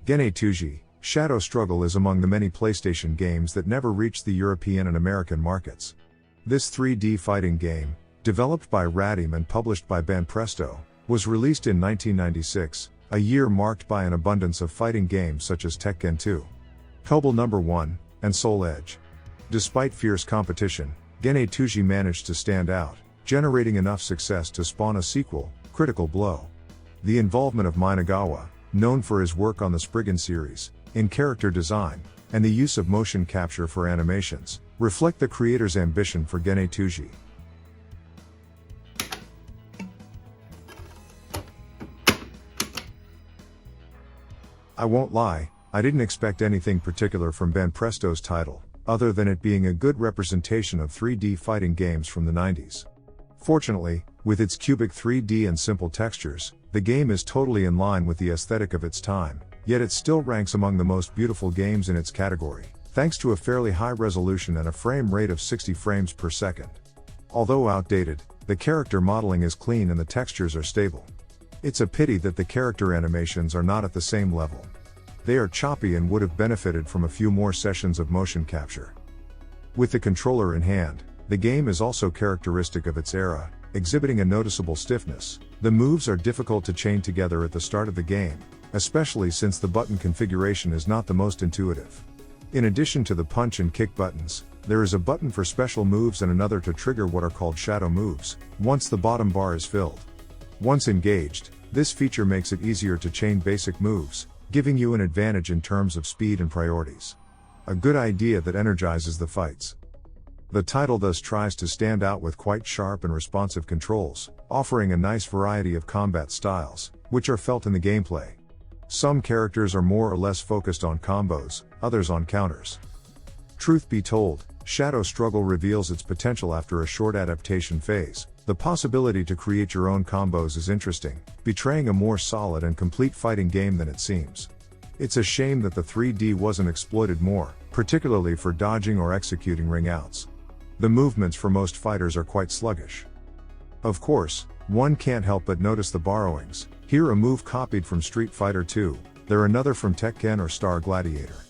Genei Tougi, Shadow Struggle is among the many PlayStation games that never reached the European and American markets. This 3D fighting game, developed by Radim and published by Banpresto, was released in 1996, a year marked by an abundance of fighting games such as Tekken 2, Cobble No. 1, and Soul Edge. Despite fierce competition, Genei Tougi managed to stand out, generating enough success to spawn a sequel, Critical Blow. The involvement of Minagawa, known for his work on the Spriggan series, in character design, and the use of motion capture for animations, reflect the creator's ambition for Genei Tougi. I won't lie, I didn't expect anything particular from Banpresto's title, other than it being a good representation of 3D fighting games from the 90s. Fortunately, with its cubic 3D and simple textures, the game is totally in line with the aesthetic of its time, yet it still ranks among the most beautiful games in its category, thanks to a fairly high resolution and a frame rate of 60 frames per second. Although outdated, the character modeling is clean and the textures are stable. It's a pity that the character animations are not at the same level. They are choppy and would have benefited from a few more sessions of motion capture. With the controller in hand, the game is also characteristic of its era, exhibiting a noticeable stiffness. The moves are difficult to chain together at the start of the game, especially since the button configuration is not the most intuitive. In addition to the punch and kick buttons, there is a button for special moves and another to trigger what are called shadow moves, once the bottom bar is filled. Once engaged, this feature makes it easier to chain basic moves, giving you an advantage in terms of speed and priorities. A good idea that energizes the fights. The title thus tries to stand out with quite sharp and responsive controls, offering a nice variety of combat styles, which are felt in the gameplay. Some characters are more or less focused on combos, others on counters. Truth be told, Shadow Struggle reveals its potential after a short adaptation phase. The possibility to create your own combos is interesting, betraying a more solid and complete fighting game than it seems. It's a shame that the 3D wasn't exploited more, particularly for dodging or executing ring outs. The movements for most fighters are quite sluggish. Of course, one can't help but notice the borrowings. Here a move copied from Street Fighter 2, there another from Tekken or Star Gladiator.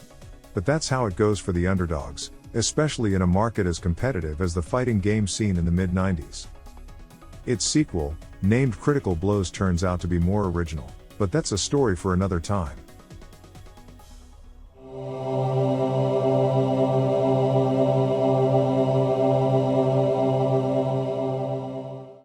But that's how it goes for the underdogs, especially in a market as competitive as the fighting game scene in the mid-90s. Its sequel, named Critical Blows, turns out to be more original, but that's a story for another time.